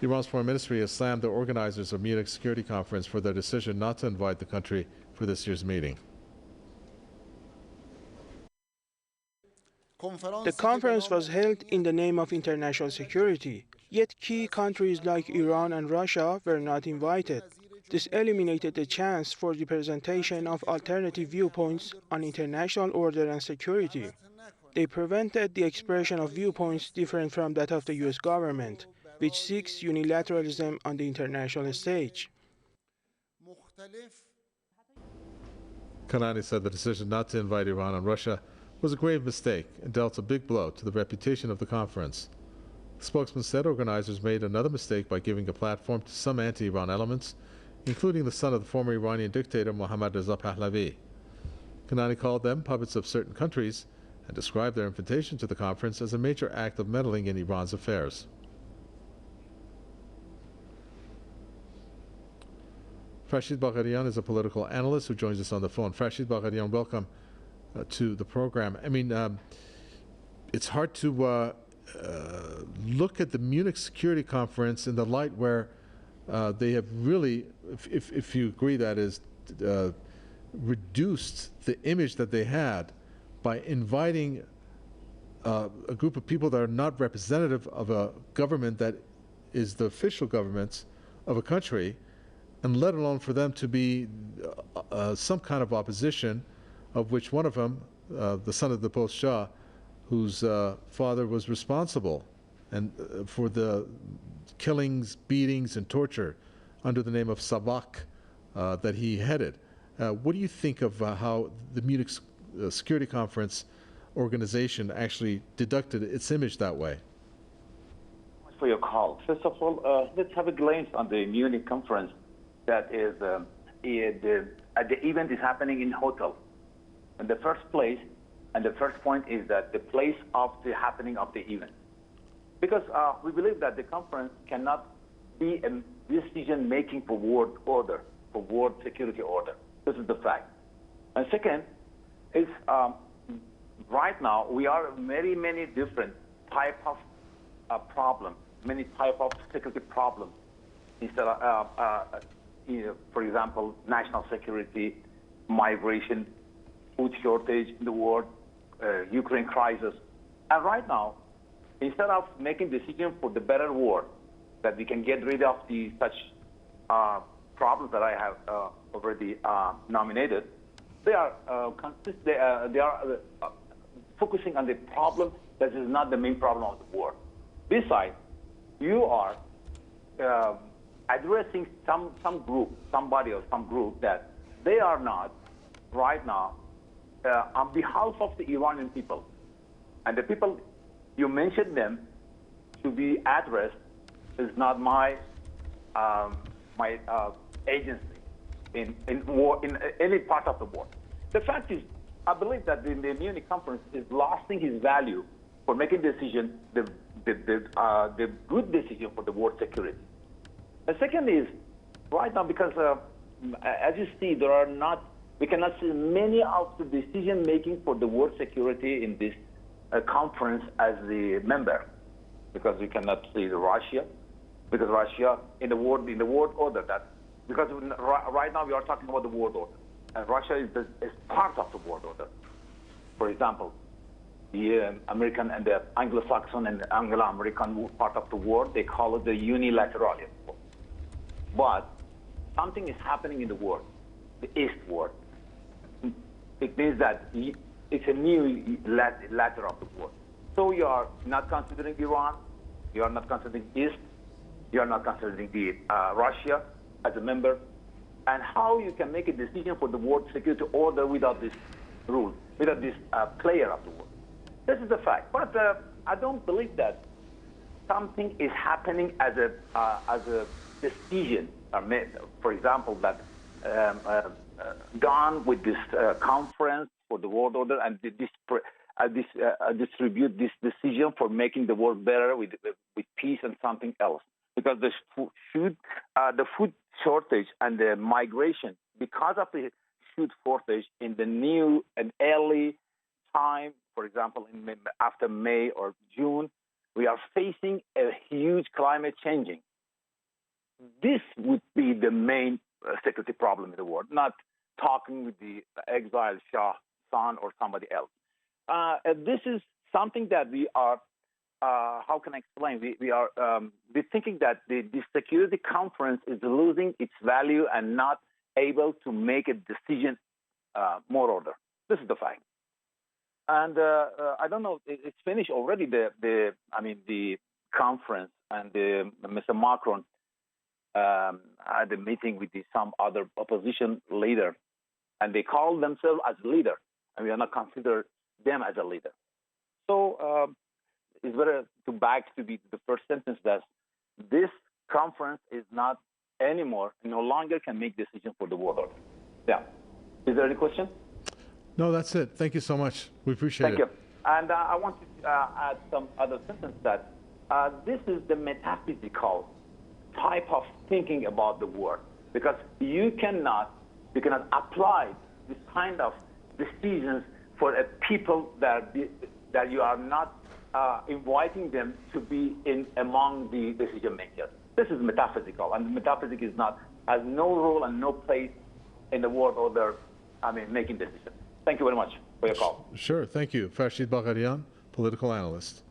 Iran's foreign ministry has slammed the organizers of Munich Security Conference for their decision not to invite the country for this year's meeting. The conference was held in the name of international security, yet key countries like Iran and Russia were not invited. This eliminated the chance for the presentation of alternative viewpoints on international order and security. They prevented the expression of viewpoints different from that of the US government, which seeks unilateralism on the international stage. Kanani said the decision not to invite Iran and Russia was a grave mistake and dealt a big blow to the reputation of the conference. The spokesman said organizers made another mistake by giving a platform to some anti-Iran elements, including the son of the former Iranian dictator Mohammad Reza Pahlavi. Kanani called them puppets of certain countries and described their invitation to the conference as a major act of meddling in Iran's affairs. Farshid Bagherian is a political analyst who joins us on the phone. Farshid Bagherian, welcome to the program. I mean, it's hard to look at the Munich Security Conference in the light where they have really, if you agree, that is, reduced the image that they had by inviting a group of people that are not representative of a government that is the official government of a country, and let alone for them to be some kind of opposition, of which one of them, the son of the post Shah, whose father was responsible and for the killings, beatings, and torture under the name of Savak that he headed. What do you think of how the Munich Security Conference organization actually deducted its image that way? Thanks for your call. First of all, let's have a glance on the Munich Conference. That is, the event is happening in hotel. In the first place, and the first point is that the place of the happening of the event. Because we believe that the conference cannot be a decision-making for world order, for world security order. This is the fact. And second, is right now we are many different type of problem, many type of security problems. Instead of, for example, national security, migration, food shortage in the world, Ukraine crisis. And right now, instead of making decisions for the better world, that we can get rid of the such problems that I have already nominated, they are focusing on the problem that is not the main problem of the world. Besides, you are addressing some group, somebody or some group that they are not right now on behalf of the Iranian people. And the people, you mentioned them to be addressed is not my agency in any part of the world. The fact is, I believe that the Munich Conference is losing its value for making decision, the good decision for the world security. The second is, right now, because as you see, we cannot see many of the decision making for the world security in this conference as the member, because we cannot see Russia, because Russia in the world order that, because right now we are talking about the world order, and Russia is part of the world order. For example, the American and the Anglo-Saxon and the Anglo-American part of the world, they call it the unilateralism. But something is happening in the world, the East world. It means that it's a new ladder of the world. So you are not considering Iran, you are not considering East, you are not considering the Russia as a member, and how you can make a decision for the world security order without this rule, without this player of the world. This is the fact. But I don't believe that something is happening as a decision. For example, that gone with this conference for the world order and distribute this decision for making the world better with peace and something else. Because the food shortage and the migration, because of the food shortage in the new and early time, for example, after May or June, we are facing a huge climate changing. this would be the main security problem in the world, not talking with the exiled Shah son or somebody else. This is something that we are, how can I explain? We're thinking that the Security Conference is losing its value and not able to make a decision more order. This is the fact. And I don't know, it's finished already, the conference, and Mr. Macron had a meeting with some other opposition leader, and they call themselves as leader, and we are not consider them as a leader. So it's better to back to the first sentence that this conference is not anymore, no longer can make decisions for the world order. Yeah. Is there any question? No, that's it. Thank you so much. We appreciate it. Thank you. And I want to add some other sentence that this is the metaphysical type of thinking about the world, because you cannot apply this kind of decisions for a people that you are not inviting them to be among the decision makers. This is metaphysical, and metaphysics has no role and no place in the world order. Making decisions. Thank you very much for your call. Sure. Thank you. Farshid Bagherian, political analyst.